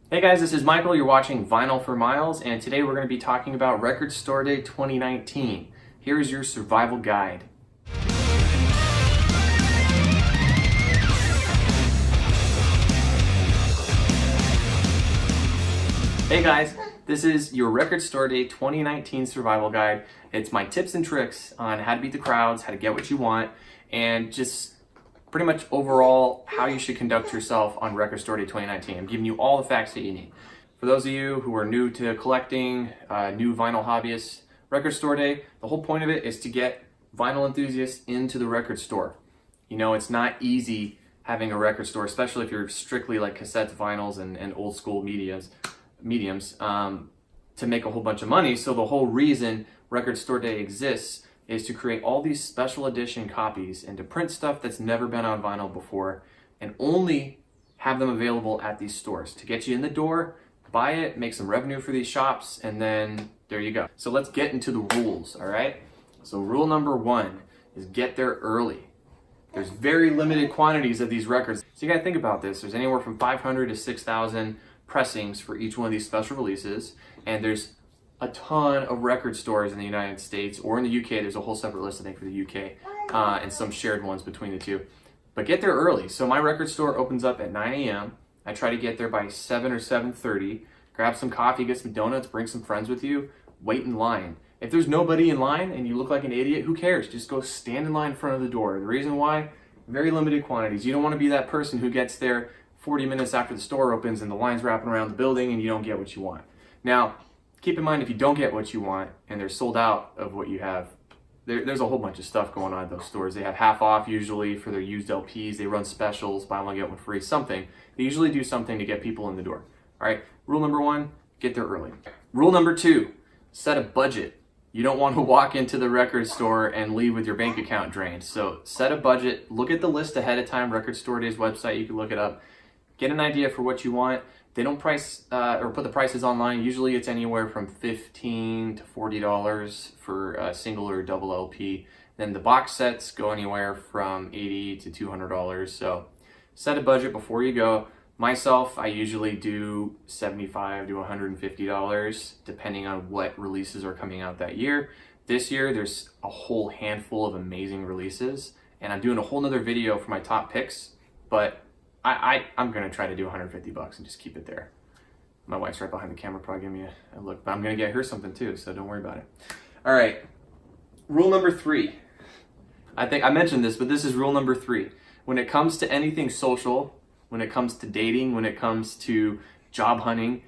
Hey guys, this is Michael. You're watching Vinyl for Miles, and today we're going to be talking about Record Store Day 2019. Here's your survival guide. Hey guys, this is your Record Store Day 2019 survival guide. It's my tips and tricks on how to beat the crowds, how to get what you want, and just pretty much overall how you should conduct yourself on Record Store Day 2019. I'm giving you all the facts that you need. For those of you who are new to collecting, new vinyl hobbyists, Record Store Day, the whole point of it is to get vinyl enthusiasts into the record store. You know, it's not easy having a record store, especially if you're strictly like cassettes, vinyls, and old school mediums, to make a whole bunch of money. So the whole reason Record Store Day exists is to create all these special edition copies and to print stuff that's never been on vinyl before and only have them available at these stores to get you in the door, buy it, make some revenue for these shops, and then there you go. So let's get into the rules, all right? So rule number one is get there early. There's very limited quantities of these records. So you gotta think about this. There's anywhere from 500 to 6,000 pressings for each one of these special releases, and there's a ton of record stores in the United States, or in the UK. There's a whole separate list, I think, for the UK, and some shared ones between the two. But get there early. So my record store opens up at 9 a.m. I try to get there by 7 or 7:30. Grab some coffee, get some donuts, bring some friends with you, wait in line. If there's nobody in line and you look like an idiot, who cares? Just go stand in line in front of the door. The reason why? Very limited quantities. You don't want to be that person who gets there 40 minutes after the store opens and the line's wrapping around the building and you don't get what you want. Now, keep in mind, if you don't get what you want and they're sold out of what you have, there's a whole bunch of stuff going on at those stores. They have half off usually for their used LPs. They run specials, buy one, get one free, something. They usually do something to get people in the door. All right, rule number one, get there early. Rule number two, set a budget. You don't want to walk into the record store and leave with your bank account drained. So set a budget, look at the list ahead of time, Record Store Day's website, you can look it up. Get an idea for what you want. They don't price or put the prices online. Usually it's anywhere from $15 to $40 for a single or double LP. Then the box sets go anywhere from $80 to $200. So set a budget before you go. Myself, I usually do $75 to $150 depending on what releases are coming out that year. This year there's a whole handful of amazing releases, and I'm doing a whole nother video for my top picks, but I'm gonna try to do $150 and just keep it there. My wife's right behind the camera, probably give me a look, but I'm gonna get her something too, so don't worry about it. All right, rule number three. I think I mentioned this, but this is rule number three. When it comes to anything social, when it comes to dating, when it comes to job hunting,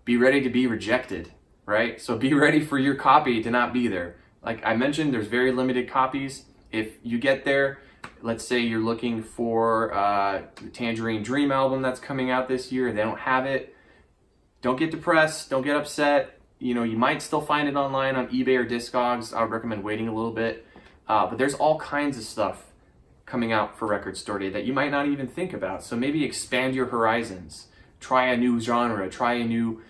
be ready to be rejected, right? So be ready for your copy to not be there. Like I mentioned, there's very limited copies. If you get there, let's say you're looking for the Tangerine Dream album that's coming out this year, they don't have it, don't get depressed, don't get upset. You know, you might still find it online on eBay or Discogs. I would recommend waiting a little bit. But there's all kinds of stuff coming out for Record Store Day that you might not even think about. So maybe expand your horizons. Try a new genre, try a new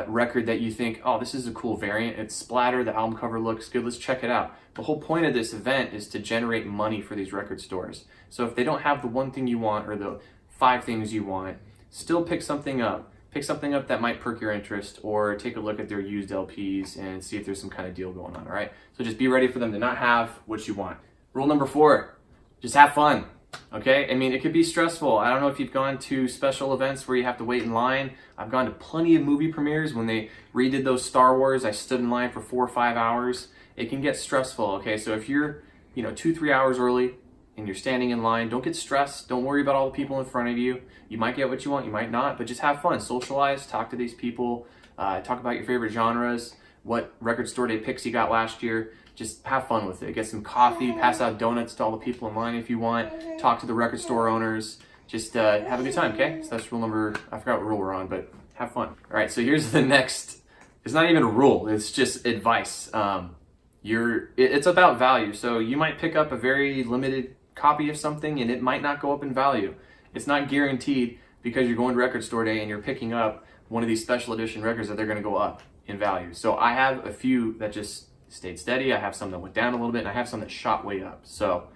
record that you think, oh, this is a cool variant, it's splatter, the album cover looks good, let's check it out. The whole point of this event is to generate money for these record stores. So if they don't have the one thing you want or the 5 things you want, still pick something up. Pick something up that might perk your interest, or take a look at their used LPs and see if there's some kind of deal going on, all right? So just be ready for them to not have what you want. Rule number 4, just have fun. Okay, I mean, it could be stressful. I don't know if you've gone to special events where you have to wait in line. I've gone to plenty of movie premieres. When they redid those Star Wars, I stood in line for 4 or 5 hours. It can get stressful, okay? So if you're, 2-3 hours early and you're standing in line, don't get stressed. Don't worry about all the people in front of you. You might get what you want, you might not, but just have fun. Socialize, talk to these people, talk about your favorite genres, what Record Store Day picks you got last year. Just have fun with it. Get some coffee, pass out donuts to all the people in line if you want, talk to the record store owners, just have a good time, okay? So that's rule number, I forgot what rule we're on, but have fun. All right, so here's the next, it's not even a rule, it's just advice. It's about value. So you might pick up a very limited copy of something and it might not go up in value. It's not guaranteed because you're going to Record Store Day and you're picking up one of these special edition records that they're gonna go up in value. So I have a few that just stayed steady. I have some that went down a little bit, and I have some that shot way up. So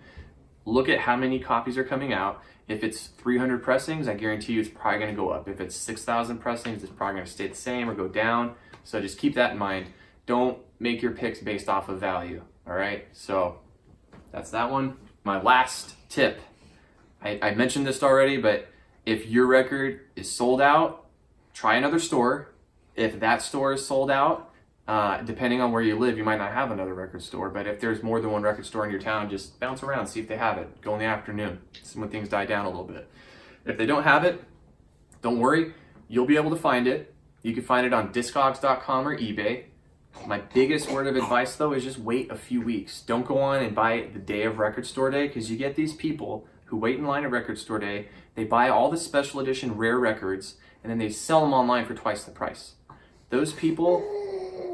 look at how many copies are coming out. If it's 300 pressings, I guarantee you it's probably going to go up. If it's 6,000 pressings, it's probably going to stay the same or go down. So just keep that in mind. Don't make your picks based off of value. All right, so that's that one. My last tip, I mentioned this already, but if your record is sold out, try another store. If that store is sold out, depending on where you live, you might not have another record store, but if there's more than one record store in your town, just bounce around, see if they have it. Go in the afternoon, see when things die down a little bit. If they don't have it, don't worry, you'll be able to find it. You can find it on Discogs.com or eBay. My biggest word of advice though is just wait a few weeks. Don't go on and buy it the day of record store day, because you get these people who wait in line at record store day, they buy all the special edition rare records, and then they sell them online for twice the price. Those people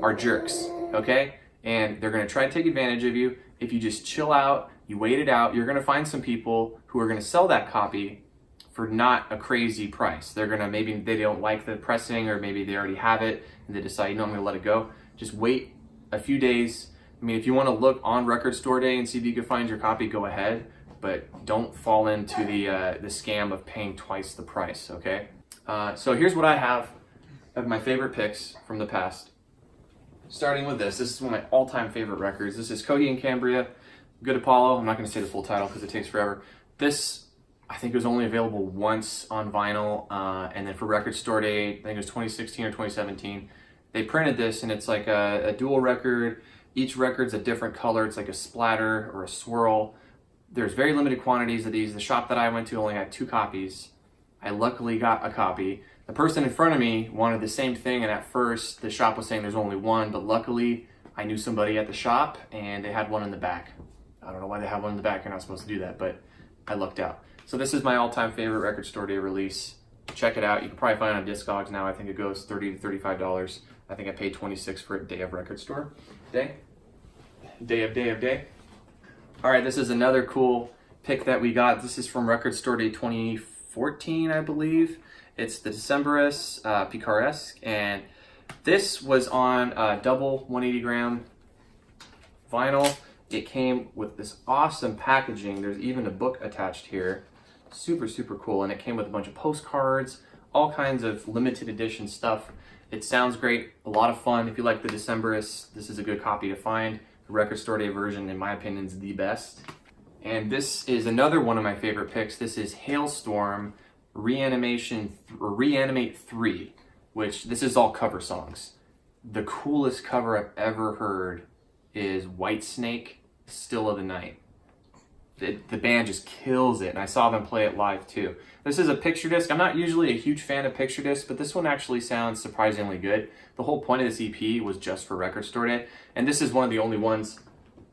are jerks, okay? And they're gonna try to take advantage of you. If you just chill out, you wait it out, you're gonna find some people who are gonna sell that copy for not a crazy price. They're gonna, maybe they don't like the pressing, or maybe they already have it and they decide, you know, I'm gonna let it go. Just wait a few days. I mean, if you wanna look on record store day and see if you can find your copy, go ahead, but don't fall into the scam of paying twice the price, okay? So here's what I have of my favorite picks from the past. Starting with this is one of my all-time favorite records. This is Coheed and Cambria, Good Apollo. I'm not going to say the full title because it takes forever. This, I think, was only available once on vinyl, and then for record store day, I think it was 2016 or 2017, they printed this, and it's like a dual record. Each record's a different color. It's like a splatter or a swirl. There's very limited quantities of these. The shop that I went to only had 2 copies. I luckily got a copy. The person in front of me wanted the same thing, and at first the shop was saying there's only one, but luckily I knew somebody at the shop and they had one in the back. I don't know why they have one in the back, you're not supposed to do that, but I lucked out. So this is my all-time favorite record store day release. Check it out. You can probably find it on Discogs now. I think it goes $30 to $35. I think I paid $26 for a day of record store day. Day. All right, this is another cool pick that we got. This is from Record Store Day 2014, I believe. It's the Decemberist Picaresque, and this was on double 180 gram vinyl. It came with this awesome packaging. There's even a book attached here. Super, super cool. And it came with a bunch of postcards, all kinds of limited edition stuff. It sounds great, a lot of fun. If you like the Decemberist, this is a good copy to find. The Record Store Day version, in my opinion, is the best. And this is another one of my favorite picks. This is Hailstorm Reanimate 3, which this is all cover songs. The coolest cover I've ever heard is Whitesnake, Still of the Night. The band just kills it, and I saw them play it live too. This is a picture disc. I'm not usually a huge fan of picture discs, but this one actually sounds surprisingly good. The whole point of this EP was just for Record Store Day, and this is one of the only ones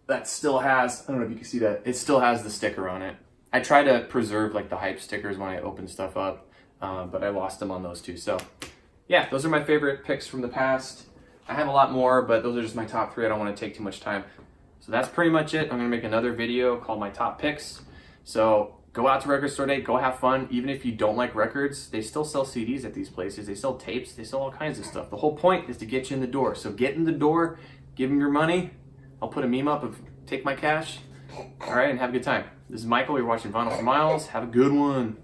that still has, I don't know if you can see that, it still has the sticker on it. I try to preserve like the hype stickers when I open stuff up, but I lost them on those too. So yeah, those are my favorite picks from the past. I have a lot more, but those are just my top 3. I don't want to take too much time. So that's pretty much it. I'm going to make another video called My Top Picks. So go out to Record Store Day, go have fun. Even if you don't like records, they still sell CDs at these places. They sell tapes, they sell all kinds of stuff. The whole point is to get you in the door. So get in the door, give them your money. I'll put a meme up of take my cash. All right, and have a good time. This is Michael. You're watching Vinyl for Miles. Have a good one.